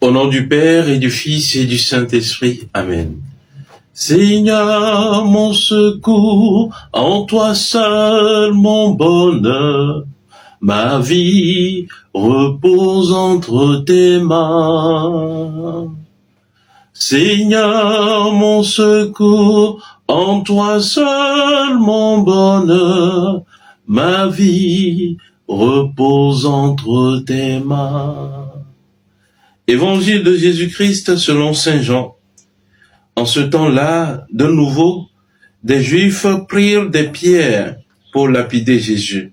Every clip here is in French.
Au nom du Père et du Fils et du Saint-Esprit. Amen. Seigneur, mon secours, en toi seul mon bonheur, ma vie repose entre tes mains. Seigneur, mon secours, en toi seul mon bonheur, ma vie repose entre tes mains. Évangile de Jésus-Christ selon Saint Jean. En ce temps-là, de nouveau, des Juifs prirent des pierres pour lapider Jésus.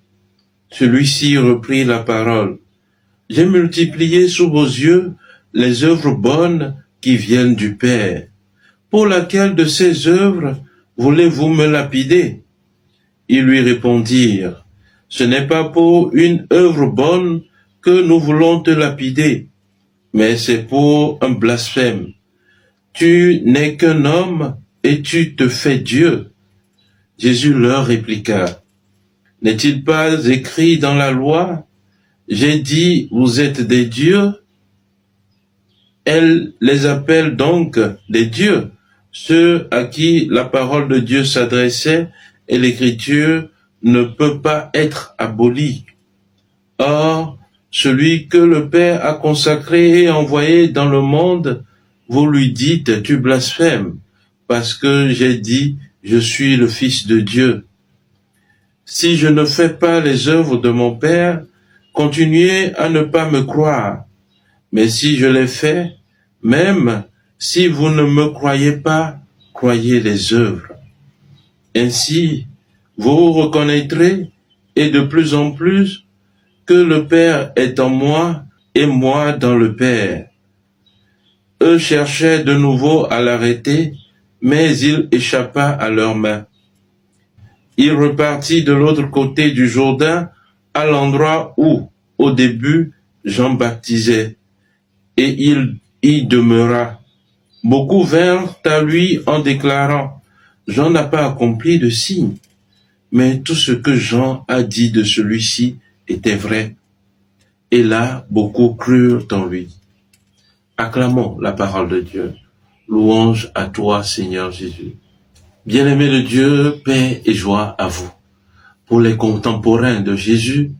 Celui-ci reprit la parole. « J'ai multiplié sous vos yeux les œuvres bonnes qui viennent du Père. Pour laquelle de ces œuvres voulez-vous me lapider ?» Ils lui répondirent, « Ce n'est pas pour une œuvre bonne que nous voulons te lapider, mais c'est pour un blasphème. Tu n'es qu'un homme et tu te fais Dieu. » Jésus leur répliqua, « N'est-il pas écrit dans la loi, j'ai dit, vous êtes des dieux ?» Elle les appelle donc des dieux, ceux à qui la parole de Dieu s'adressait et l'écriture ne peut pas être abolie. Or, celui que le Père a consacré et envoyé dans le monde, vous lui dites, tu blasphèmes, parce que j'ai dit, je suis le Fils de Dieu. Si je ne fais pas les œuvres de mon Père, continuez à ne pas me croire. Mais si je les fais, même si vous ne me croyez pas, croyez les œuvres. Ainsi, vous reconnaîtrez, et de plus en plus, que le Père est en moi et moi dans le Père. Eux cherchaient de nouveau à l'arrêter, mais il échappa à leurs mains. Il repartit de l'autre côté du Jourdain, à l'endroit où, au début, Jean baptisait, et il y demeura. Beaucoup vinrent à lui en déclarant, « Jean n'a pas accompli de signe, mais tout ce que Jean a dit de celui-ci était vrai. » Et là, beaucoup crurent en lui. Acclamons la parole de Dieu. Louange à toi, Seigneur Jésus. Bien-aimés de Dieu, paix et joie à vous. Pour les contemporains de Jésus,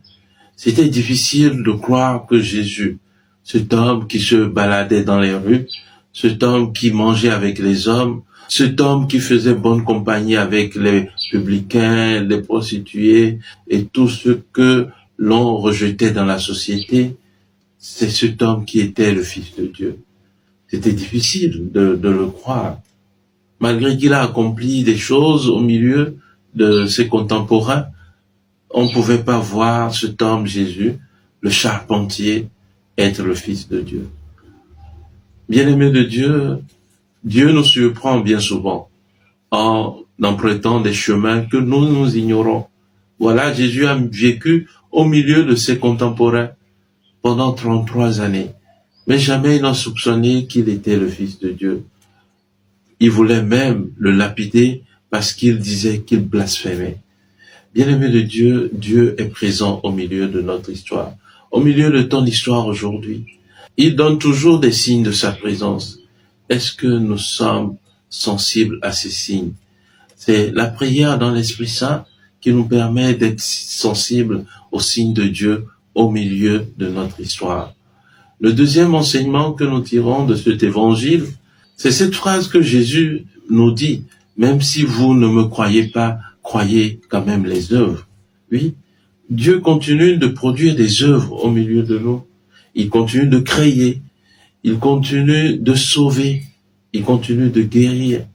c'était difficile de croire que Jésus, cet homme qui se baladait dans les rues, cet homme qui mangeait avec les hommes, cet homme qui faisait bonne compagnie avec les publicains, les prostituées et tout ce que l'on rejetait dans la société, c'est cet homme qui était le Fils de Dieu. C'était difficile de le croire. Malgré qu'il a accompli des choses au milieu de ses contemporains, on ne pouvait pas voir cet homme Jésus, le charpentier, être le Fils de Dieu. Bien-aimés de Dieu, Dieu nous surprend bien souvent en empruntant des chemins que nous ignorons. Voilà, Jésus a vécu au milieu de ses contemporains pendant 33 années, mais jamais il n'a soupçonné qu'il était le Fils de Dieu. Il voulait même le lapider parce qu'il disait qu'il blasphémait. Bien-aimé de Dieu, Dieu est présent au milieu de notre histoire, au milieu de ton histoire aujourd'hui. Il donne toujours des signes de sa présence. Est-ce que nous sommes sensibles à ces signes? C'est la prière dans l'Esprit Saint qui nous permet d'être sensibles aux signes de Dieu au milieu de notre histoire. Le deuxième enseignement que nous tirons de cet évangile, c'est cette phrase que Jésus nous dit, même si vous ne me croyez pas, croyez quand même les œuvres. Oui, Dieu continue de produire des œuvres au milieu de nous. Il continue de créer, il continue de sauver, il continue de guérir.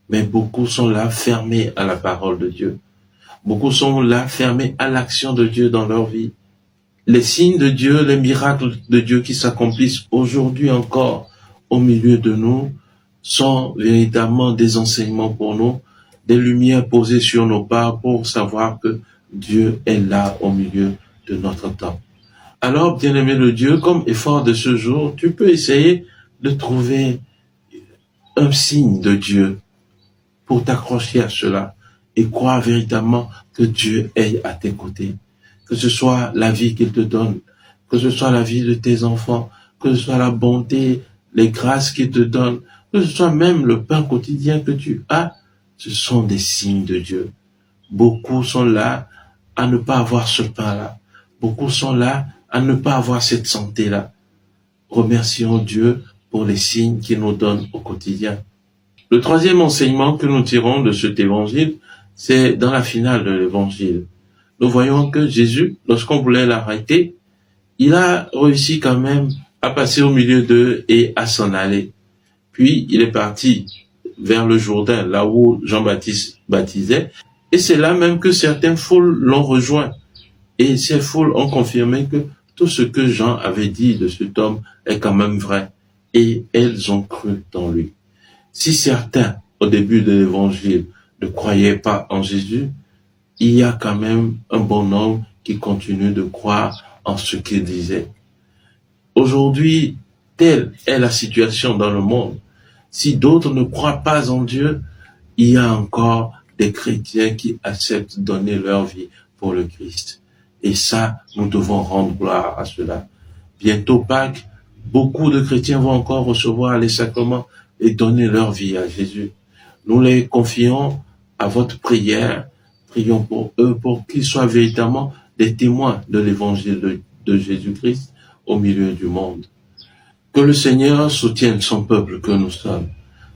Mais beaucoup sont là fermés à la parole de Dieu. Beaucoup sont là fermés à l'action de Dieu dans leur vie. Les signes de Dieu, les miracles de Dieu qui s'accomplissent aujourd'hui encore au milieu de nous sont véritablement des enseignements pour nous, des lumières posées sur nos pas pour savoir que Dieu est là au milieu de notre temps. Alors, bien-aimé de Dieu, comme effort de ce jour, tu peux essayer de trouver un signe de Dieu pour t'accrocher à cela et croire véritablement que Dieu est à tes côtés. Que ce soit la vie qu'il te donne, que ce soit la vie de tes enfants, que ce soit la bonté, les grâces qu'il te donne, que ce soit même le pain quotidien que tu as, ce sont des signes de Dieu. Beaucoup sont là à ne pas avoir ce pain-là. Beaucoup sont là à ne pas avoir cette santé-là. Remercions Dieu pour les signes qu'il nous donne au quotidien. Le troisième enseignement que nous tirons de cet évangile, c'est dans la finale de l'évangile. Nous voyons que Jésus, lorsqu'on voulait l'arrêter, il a réussi quand même à passer au milieu d'eux et à s'en aller. Puis il est parti vers le Jourdain, là où Jean-Baptiste baptisait, et c'est là même que certaines foules l'ont rejoint. Et ces foules ont confirmé que tout ce que Jean avait dit de cet homme est quand même vrai. Et elles ont cru dans lui. Si certains, au début de l'évangile, ne croyaient pas en Jésus, il y a quand même un bon nombre qui continue de croire en ce qu'il disait. Aujourd'hui, telle est la situation dans le monde. Si d'autres ne croient pas en Dieu, il y a encore des chrétiens qui acceptent de donner leur vie pour le Christ. Et ça, nous devons rendre gloire à cela. Bientôt Pâques, beaucoup de chrétiens vont encore recevoir les sacrements et donner leur vie à Jésus. Nous les confions à votre prière. Prions pour eux, pour qu'ils soient véritablement des témoins de l'évangile de Jésus-Christ au milieu du monde. Que le Seigneur soutienne son peuple que nous sommes.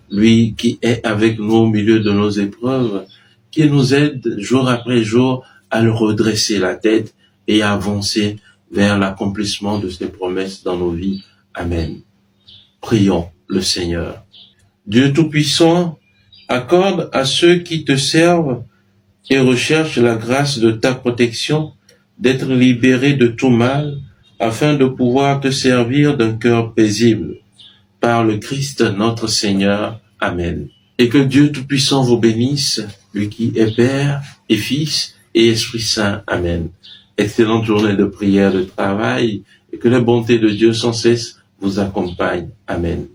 Lui qui est avec nous au milieu de nos épreuves, qui nous aide jour après jour à le redresser la tête et à avancer vers l'accomplissement de ses promesses dans nos vies. Amen. Prions le Seigneur. Dieu Tout-Puissant, accorde à ceux qui te servent et recherchent la grâce de ta protection d'être libérés de tout mal, afin de pouvoir te servir d'un cœur paisible. Par le Christ notre Seigneur. Amen. Et que Dieu Tout-Puissant vous bénisse, lui qui est Père et Fils et Esprit Saint. Amen. Excellente journée de prière, de travail, et que la bonté de Dieu sans cesse vous accompagne. Amen.